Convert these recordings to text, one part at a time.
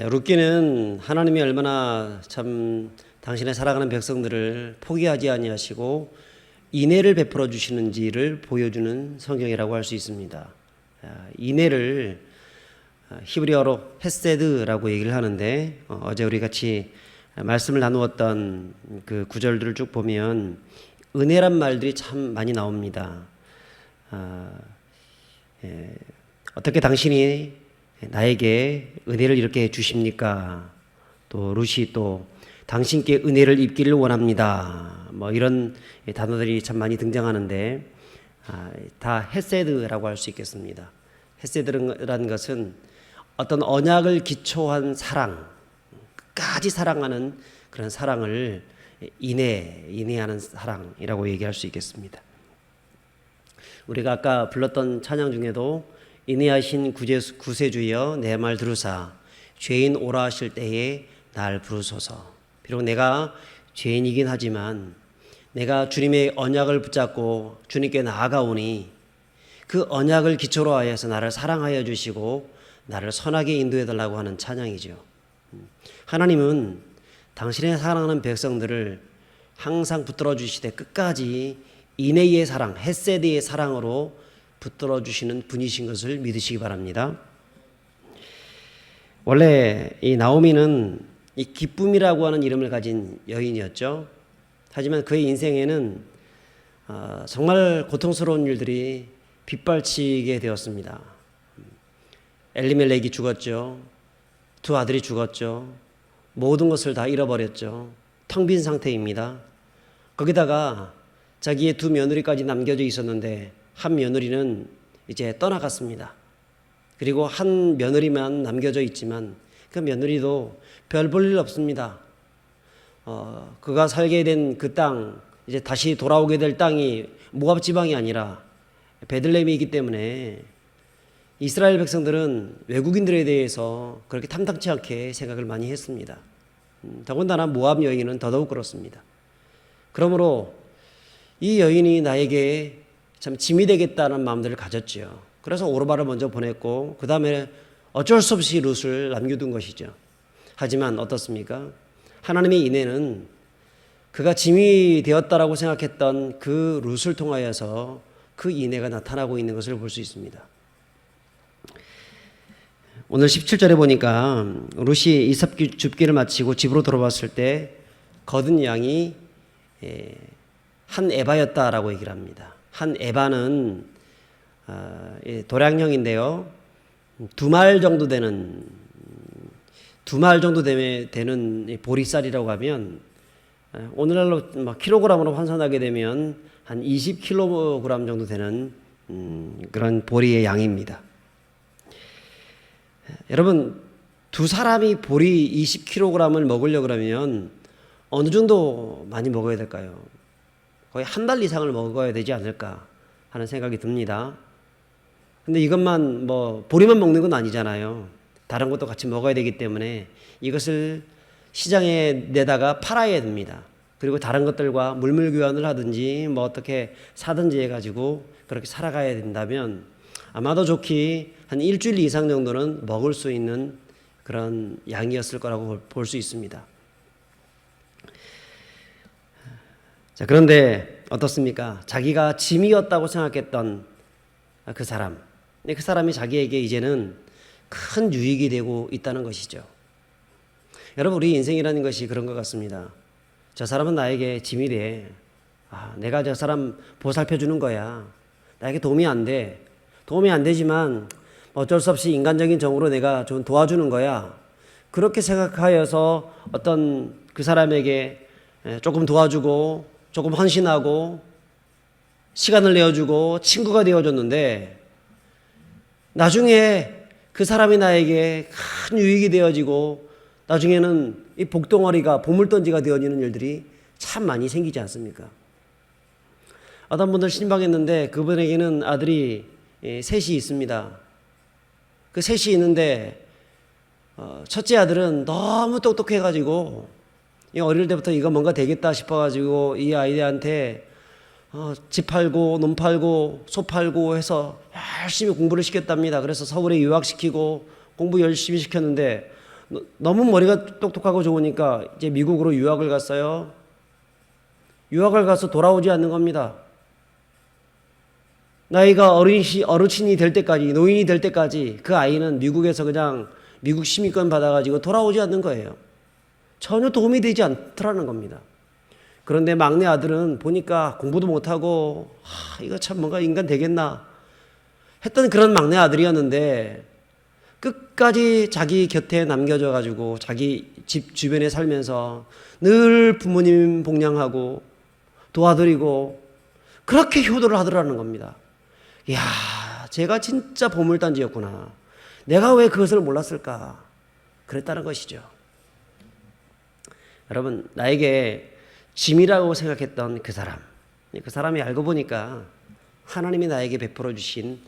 룻기는 하나님이 얼마나 참 당신의 사랑하는 백성들을 포기하지 아니하시고 인애를 베풀어 주시는지를 보여주는 성경이라고 할 수 있습니다. 인애를 히브리어로 헤세드라고 얘기를 하는데 어제 우리 같이 말씀을 나누었던 그 구절들을 쭉 보면 은혜란 말들이 참 많이 나옵니다. 어떻게 당신이 나에게 은혜를 이렇게 주십니까? 또 룻이 또 당신께 은혜를 입기를 원합니다. 뭐 이런 단어들이 참 많이 등장하는데 다 헤세드라고 할 수 있겠습니다. 헤세드라는 것은 어떤 언약을 기초한 사랑, 끝까지 사랑하는 그런 사랑을 인내하는 사랑이라고 얘기할 수 있겠습니다. 우리가 아까 불렀던 찬양 중에도 인내하신 구세주여 내 말 들으사 죄인 오라 하실 때에 날 부르소서. 비록 내가 죄인이긴 하지만 내가 주님의 언약을 붙잡고 주님께 나아가오니 그 언약을 기초로 하여서 나를 사랑하여 주시고 나를 선하게 인도해 달라고 하는 찬양이죠. 하나님은 당신의 사랑하는 백성들을 항상 붙들어 주시되 끝까지 인애의 사랑, 헤세드의 사랑으로 붙들어 주시는 분이신 것을 믿으시기 바랍니다. 원래 이 나오미는 이 기쁨이라고 하는 이름을 가진 여인이었죠. 하지만 그의 인생에는 정말 고통스러운 일들이 빗발치게 되었습니다. 엘리멜렉이 죽었죠. 두 아들이 죽었죠. 모든 것을 다 잃어버렸죠. 텅 빈 상태입니다. 거기다가 자기의 두 며느리까지 남겨져 있었는데 한 며느리는 이제 떠나갔습니다. 그리고 한 며느리만 남겨져 있지만 그 며느리도 별 볼 일 없습니다. 그가 살게 된 그 땅, 이제 다시 돌아오게 될 땅이 모압 지방이 아니라 베들레헴이기 때문에 이스라엘 백성들은 외국인들에 대해서 그렇게 탐탁치 않게 생각을 많이 했습니다. 더군다나 모압 여인은 더더욱 그렇습니다. 그러므로 이 여인이 나에게 참 짐이 되겠다는 마음들을 가졌지요. 그래서 오르바를 먼저 보냈고 그 다음에 어쩔 수 없이 룻을 남겨둔 것이죠. 하지만 어떻습니까? 하나님의 인애는 그가 짐이 되었다라고 생각했던 그 룻을 통하여서 그 인애가 나타나고 있는 것을 볼 수 있습니다. 오늘 17절에 보니까 룻이 이삭 줍기를 마치고 집으로 돌아왔을 때 거둔 양이 한 에바였다라고 얘기를 합니다. 한 에바는 도량형인데요. 두 말 정도 되는 보리쌀이라고 하면 오늘날로 킬로그램으로 환산하게 되면 한 20kg 정도 되는 그런 보리의 양입니다. 여러분, 두 사람이 보리 20kg을 먹으려고 그러면 어느 정도 많이 먹어야 될까요? 거의 한 달 이상을 먹어야 되지 않을까 하는 생각이 듭니다. 근데 이것만 보리만 먹는 건 아니잖아요. 다른 것도 같이 먹어야 되기 때문에 이것을 시장에 내다가 팔아야 됩니다. 그리고 다른 것들과 물물 교환을 하든지 어떻게 사든지 해가지고 그렇게 살아가야 된다면 아마도 좋기 한 일주일 이상 정도는 먹을 수 있는 그런 양이었을 거라고 볼 수 있습니다. 자, 그런데 어떻습니까? 자기가 짐이었다고 생각했던 그 사람, 그 사람이 자기에게 이제는 큰 유익이 되고 있다는 것이죠. 여러분, 우리 인생이라는 것이 그런 것 같습니다. 저 사람은 나에게 짐이 돼. 내가 저 사람 보살펴 주는 거야. 나에게 도움이 안 돼. 도움이 안 되지만 어쩔 수 없이 인간적인 정으로 내가 좀 도와주는 거야. 그렇게 생각하여서 어떤 그 사람에게 조금 도와주고 조금 헌신하고 시간을 내어주고 친구가 되어줬는데 나중에 그 사람이 나에게 큰 유익이 되어지고 나중에는 이 복덩어리가 보물던지가 되어지는 일들이 참 많이 생기지 않습니까? 어떤 분들 신방했는데 그분에게는 아들이 셋이 있습니다. 그 셋이 있는데 첫째 아들은 너무 똑똑해가지고 어릴 때부터 이거 뭔가 되겠다 싶어가지고 이 아이한테 집 팔고 논 팔고 소 팔고 해서 열심히 공부를 시켰답니다. 그래서 서울에 유학시키고 공부 열심히 시켰는데 너무 머리가 똑똑하고 좋으니까 이제 미국으로 유학을 갔어요. 유학을 가서 돌아오지 않는 겁니다. 나이가 어르신이 될 때까지, 노인이 될 때까지 그 아이는 미국에서 그냥 미국 시민권 받아가지고 돌아오지 않는 거예요. 전혀 도움이 되지 않더라는 겁니다. 그런데 막내 아들은 보니까 공부도 못하고 이거 참 뭔가 인간 되겠나 했던 그런 막내 아들이었는데 끝까지 자기 곁에 남겨져 가지고 자기 집 주변에 살면서 늘 부모님 복양하고 도와드리고 그렇게 효도를 하더라는 겁니다. 이야, 제가 진짜 보물단지였구나. 내가 왜 그것을 몰랐을까? 그랬다는 것이죠. 여러분, 나에게 짐이라고 생각했던 그 사람이 알고 보니까 하나님이 나에게 베풀어 주신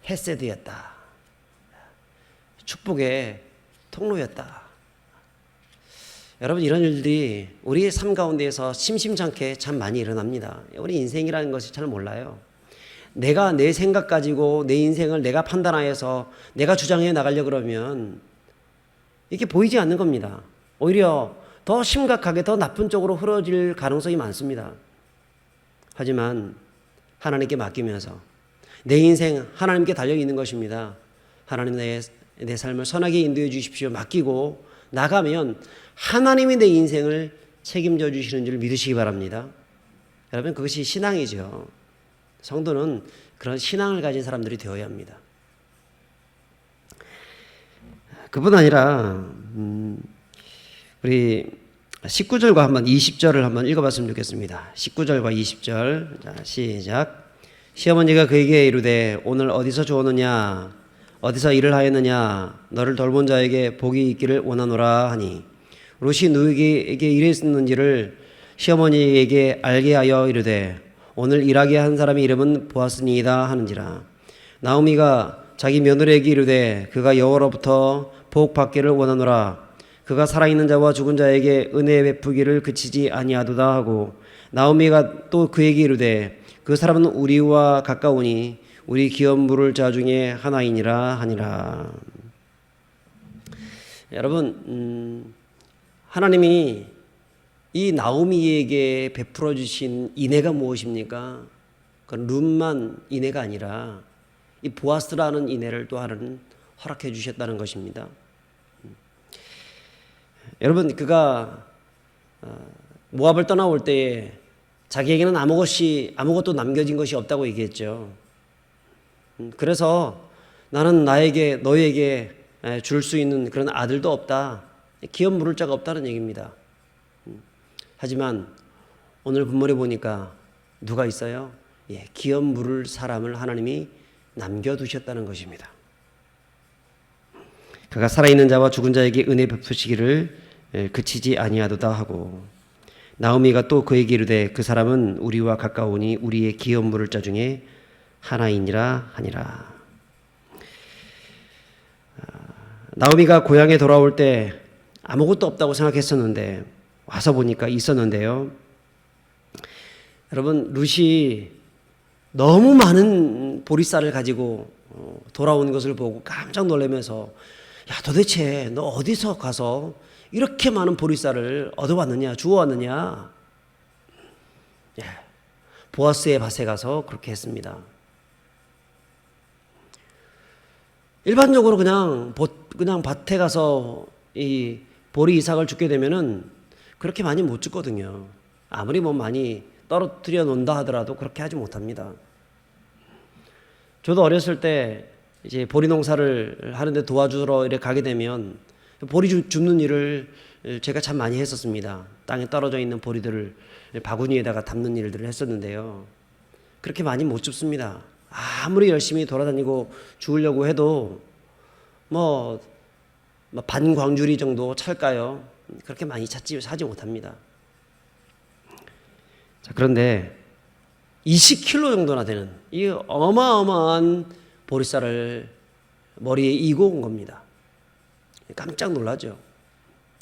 헤세드였다. 축복의 통로였다. 여러분, 이런 일들이 우리의 삶 가운데에서 심심찮게 참 많이 일어납니다. 우리 인생이라는 것이 잘 몰라요. 내가 내 생각 가지고 내 인생을 내가 판단하여서 내가 주장해 나가려고 그러면 이게 보이지 않는 겁니다. 오히려 더 심각하게 더 나쁜 쪽으로 흐러질 가능성이 많습니다. 하지만 하나님께 맡기면서 내 인생 하나님께 달려있는 것입니다. 하나님 내 삶을 선하게 인도해 주십시오. 맡기고 나가면 하나님이 내 인생을 책임져 주시는 줄 믿으시기 바랍니다. 여러분, 그것이 신앙이죠. 성도는 그런 신앙을 가진 사람들이 되어야 합니다. 그뿐 아니라 우리 19절과 한번 20절을 한번 읽어봤으면 좋겠습니다. 19절과 20절. 자, 시작. 시어머니가 그에게 이르되 오늘 어디서 주었느냐 어디서 일을 하였느냐 너를 돌본 자에게 복이 있기를 원하노라 하니 룻이 누구에게 일했는지를 시어머니에게 알게 하여 이르되 오늘 일하게 한 사람의 이름은 보아스니이다 하는지라. 나오미가 자기 며느리에게 이르되 그가 여호와로부터 복 받기를 원하노라. 그가 살아있는 자와 죽은 자에게 은혜 베푸기를 그치지 아니하도다 하고 나오미가 또 그에게 이르되 그 사람은 우리와 가까우니 우리 기업 물을 자 중에 하나이니라 하니라. 여러분, 하나님이 이 나오미에게 베풀어 주신 인애가 무엇입니까? 그건 룻만 인애가 아니라 이 보아스라는 인애를 또 하나는 허락해 주셨다는 것입니다. 여러분, 그가 모압을 떠나올 때에 자기에게는 아무것도 남겨진 것이 없다고 얘기했죠. 그래서 나는 너에게 줄 수 있는 그런 아들도 없다. 기업 물을 자가 없다는 얘기입니다. 하지만 오늘 본문에 보니까 누가 있어요? 기업 물을 사람을 하나님이 남겨두셨다는 것입니다. 그가 살아있는 자와 죽은 자에게 은혜 베푸시기를 그치지 아니하도다 하고 나오미가 또 그에게 이르되 그 사람은 우리와 가까우니 우리의 기업 물을 자 중에 하나이니라 하니라. 나오미가 고향에 돌아올 때 아무것도 없다고 생각했었는데 와서 보니까 있었는데요. 여러분, 룻이 너무 많은 보리쌀을 가지고 돌아온 것을 보고 깜짝 놀라면서 야, 도대체 너 어디서 가서 이렇게 많은 보리쌀을 얻어왔느냐, 주워왔느냐. 보아스의 밭에 가서 그렇게 했습니다. 일반적으로 그냥 밭에 가서 이 보리 이삭을 줍게 되면은 그렇게 많이 못 줍거든요. 아무리 많이 떨어뜨려 놓는다 하더라도 그렇게 하지 못합니다. 저도 어렸을 때 이제 보리 농사를 하는데 도와주러 이렇게 가게 되면 보리 줍는 일을 제가 참 많이 했었습니다. 땅에 떨어져 있는 보리들을 바구니에다가 담는 일들을 했었는데요. 그렇게 많이 못 줍습니다. 아무리 열심히 돌아다니고 주우려고 해도 반 광주리 정도 찰까요? 그렇게 많이 사지 못합니다. 자, 그런데 20kg 정도나 되는 이 어마어마한 보리쌀을 머리에 이고 온 겁니다. 깜짝 놀라죠.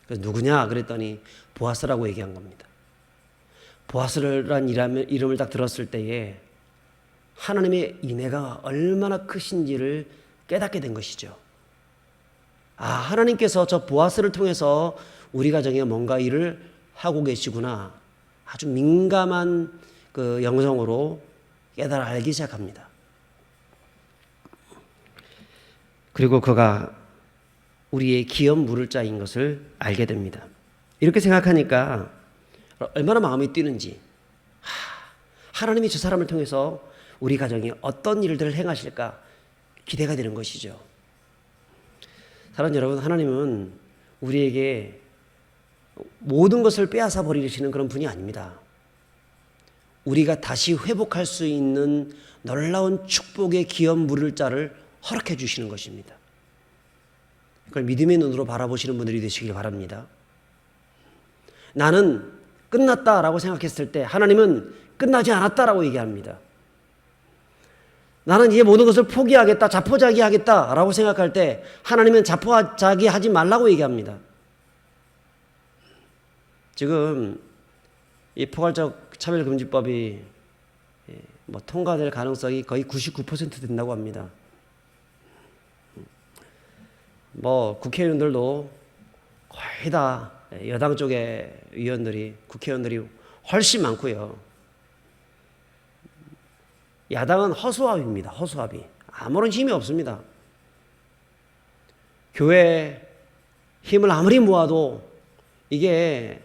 그래서 누구냐 그랬더니 보아스라고 얘기한 겁니다. 보아스라는 이름을 딱 들었을 때에 하나님의 인애가 얼마나 크신지를 깨닫게 된 것이죠. 하나님께서 저 보아스를 통해서 우리 가정에 뭔가 일을 하고 계시구나. 아주 민감한 그 영성으로 깨달아 알기 시작합니다. 그리고 그가 우리의 기업 물을 자인 것을 알게 됩니다. 이렇게 생각하니까 얼마나 마음이 뛰는지, 하나님이 저 사람을 통해서 우리 가정에 어떤 일들을 행하실까 기대가 되는 것이죠. 사랑하는 여러분, 하나님은 우리에게 모든 것을 빼앗아 버리시는 그런 분이 아닙니다. 우리가 다시 회복할 수 있는 놀라운 축복의 기업 물을 자를 허락해 주시는 것입니다. 그걸 믿음의 눈으로 바라보시는 분들이 되시길 바랍니다. 나는 끝났다라고 생각했을 때 하나님은 끝나지 않았다라고 얘기합니다. 나는 이제 모든 것을 포기하겠다, 자포자기하겠다라고 생각할 때 하나님은 자포자기하지 말라고 얘기합니다. 지금 이 포괄적 차별금지법이 통과될 가능성이 거의 99% 된다고 합니다. 국회의원들도 거의 다 여당 쪽의 국회의원들이 훨씬 많고요. 야당은 허수아비입니다. 허수아비. 아무런 힘이 없습니다. 교회 힘을 아무리 모아도 이게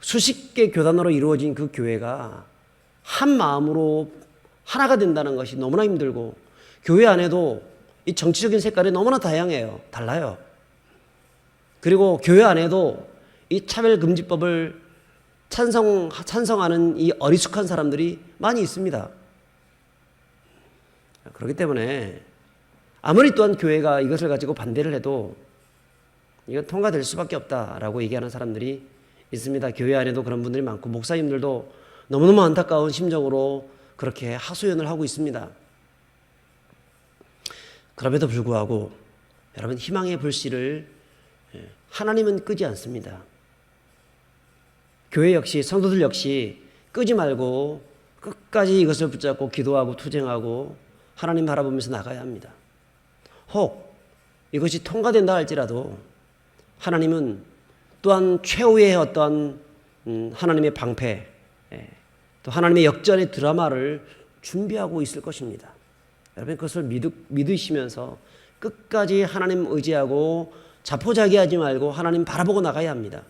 수십 개 교단으로 이루어진 그 교회가 한 마음으로 하나가 된다는 것이 너무나 힘들고, 교회 안에도 이 정치적인 색깔이 너무나 다양해요. 달라요. 그리고 교회 안에도 이 차별금지법을 찬성하는 이 어리숙한 사람들이 많이 있습니다. 그렇기 때문에 아무리 또한 교회가 이것을 가지고 반대를 해도 이건 통과될 수밖에 없다라고 얘기하는 사람들이 있습니다. 교회 안에도 그런 분들이 많고, 목사님들도 너무너무 안타까운 심정으로 그렇게 하소연을 하고 있습니다. 그럼에도 불구하고 여러분, 희망의 불씨를 하나님은 끄지 않습니다. 교회 역시, 성도들 역시 끄지 말고 끝까지 이것을 붙잡고 기도하고 투쟁하고 하나님 바라보면서 나가야 합니다. 혹 이것이 통과된다 할지라도 하나님은 또한 최후의 어떤 하나님의 방패, 또 하나님의 역전의 드라마를 준비하고 있을 것입니다. 여러분, 그것을 믿으시면서 끝까지 하나님 의지하고 자포자기하지 말고 하나님 바라보고 나가야 합니다.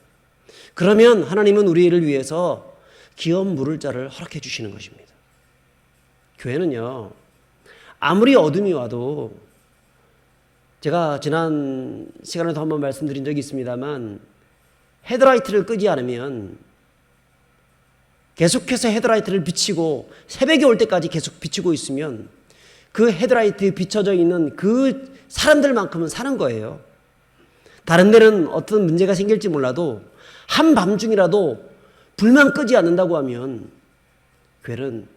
그러면 하나님은 우리를 위해서 기업 물을 자를 허락해 주시는 것입니다. 교회는요, 아무리 어둠이 와도, 제가 지난 시간에도 한번 말씀드린 적이 있습니다만, 헤드라이트를 끄지 않으면 계속해서 헤드라이트를 비치고 새벽이 올 때까지 계속 비치고 있으면 그 헤드라이트에 비춰져 있는 그 사람들만큼은 사는 거예요. 다른 데는 어떤 문제가 생길지 몰라도 한밤중이라도 불만 끄지 않는다고 하면 교회는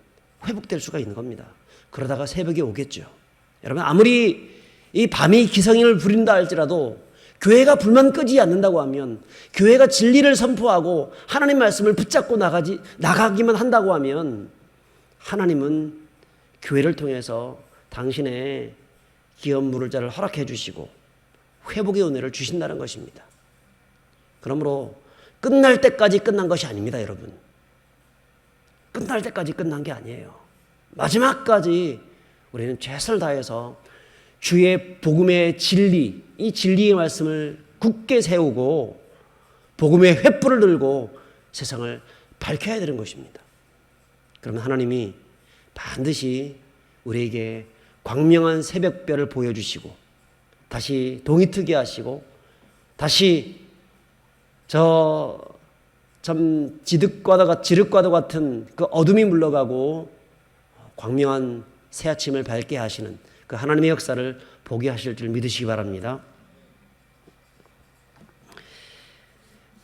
회복될 수가 있는 겁니다. 그러다가 새벽이 오겠죠. 여러분, 아무리 이 밤이 기성인을 부린다 할지라도 교회가 불만 끄지 않는다고 하면, 교회가 진리를 선포하고 하나님 말씀을 붙잡고 나가기만 한다고 하면, 하나님은 교회를 통해서 당신의 기업 물을 자를 허락해 주시고 회복의 은혜를 주신다는 것입니다. 그러므로 끝날 때까지 끝난 것이 아닙니다, 여러분. 끝날 때까지 끝난 게 아니에요. 마지막까지 우리는 최선을 다해서 주의 복음의 진리, 이 진리의 말씀을 굳게 세우고 복음의 횃불을 들고 세상을 밝혀야 되는 것입니다. 그러면 하나님이 반드시 우리에게 광명한 새벽별을 보여주시고 다시 동이 트게 하시고 다시 참 지륵과도 같은 그 어둠이 물러가고 광명한 새 아침을 밝게 하시는 그 하나님의 역사를 보게 하실 줄 믿으시기 바랍니다.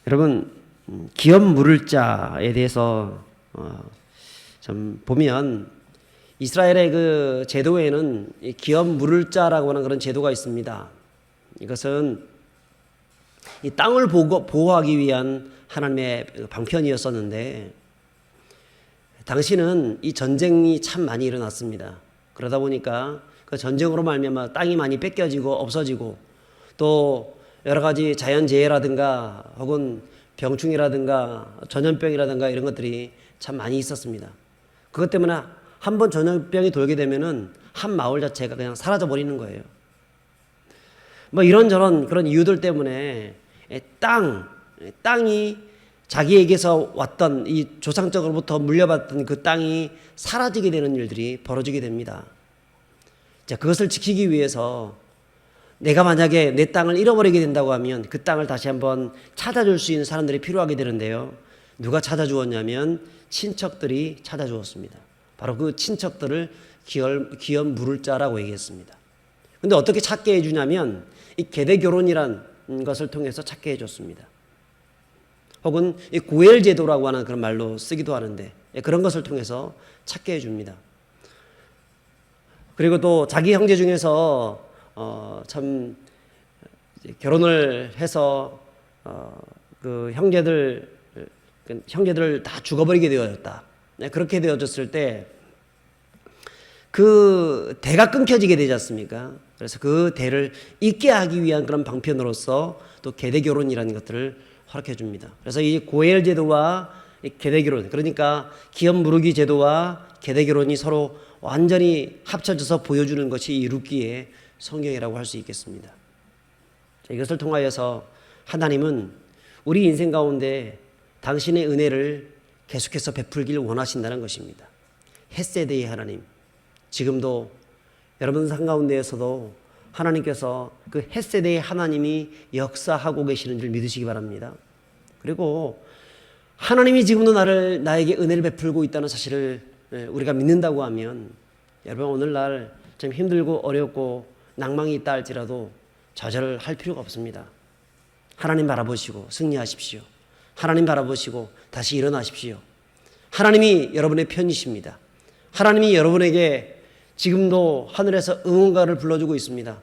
여러분, 기업 물을 자에 대해서 좀 보면 이스라엘의 그 제도에는 기업 물을 자라고 하는 그런 제도가 있습니다. 이것은 이 땅을 보호하기 위한 하나님의 방편이었었는데, 당시는 이 전쟁이 참 많이 일어났습니다. 그러다 보니까 그 전쟁으로 말미암아 땅이 많이 뺏겨지고 없어지고 또 여러 가지 자연재해라든가 혹은 병충해라든가 전염병이라든가 이런 것들이 참 많이 있었습니다. 그것 때문에 한 번 전염병이 돌게 되면은 한 마을 자체가 그냥 사라져 버리는 거예요. 뭐 이런저런 그런 이유들 때문에 땅이 자기에게서 왔던 이 조상적으로부터 물려받던 그 땅이 사라지게 되는 일들이 벌어지게 됩니다. 자, 그것을 지키기 위해서 내가 만약에 내 땅을 잃어버리게 된다고 하면 그 땅을 다시 한번 찾아줄 수 있는 사람들이 필요하게 되는데요. 누가 찾아주었냐면 친척들이 찾아주었습니다. 바로 그 친척들을 기업 물을 자라고 얘기했습니다. 근데 어떻게 찾게 해주냐면 이 계대 결혼이란 것을 통해서 찾게 해줬습니다. 혹은 이 고엘 제도라고 하는 그런 말로 쓰기도 하는데 그런 것을 통해서 찾게 해줍니다. 그리고 또 자기 형제 중에서 참 결혼을 해서 그 형제들을 다 죽어버리게 되어졌다. 그렇게 되어졌을 때 그 대가 끊겨지게 되지 않습니까? 그래서 그 대를 잇게 하기 위한 그런 방편으로서 또 계대 결혼이라는 것들을 허락해 줍니다. 그래서 이 고엘 제도와 계대 결혼, 그러니까 기업 무르기 제도와 계대 결혼이 서로 완전히 합쳐져서 보여주는 것이 이 룻기의 성경이라고 할 수 있겠습니다. 자, 이것을 통하여서 하나님은 우리 인생 가운데 당신의 은혜를 계속해서 베풀길 원하신다는 것입니다. 헷세대의 하나님, 지금도 여러분 삶 가운데에서도 하나님께서 그 헷세대의 하나님이 역사하고 계시는 줄 믿으시기 바랍니다. 그리고 하나님이 지금도 나에게 은혜를 베풀고 있다는 사실을 우리가 믿는다고 하면 여러분 오늘날 좀 힘들고 어렵고 낭망이 있다 할지라도 좌절할 필요가 없습니다. 하나님 바라보시고 승리하십시오. 하나님 바라보시고 다시 일어나십시오. 하나님이 여러분의 편이십니다. 하나님이 여러분에게 지금도 하늘에서 응원가를 불러주고 있습니다.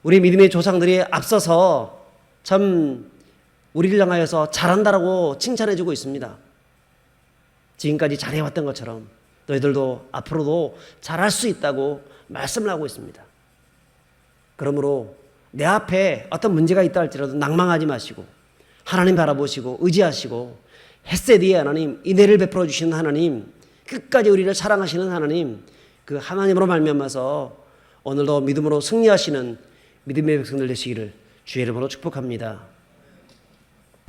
우리 믿음의 조상들이 앞서서 참 우리를 향하여서 잘한다라고 칭찬해주고 있습니다. 지금까지 잘해왔던 것처럼 너희들도 앞으로도 잘할 수 있다고 말씀을 하고 있습니다. 그러므로 내 앞에 어떤 문제가 있다 할지라도 낭망하지 마시고 하나님 바라보시고 의지하시고 헷세디의 하나님, 은혜를 베풀어 주시는 하나님, 끝까지 우리를 사랑하시는 하나님, 그 하나님으로 말미암아서 오늘도 믿음으로 승리하시는 믿음의 백성들 되시기를 주의 이름으로 축복합니다.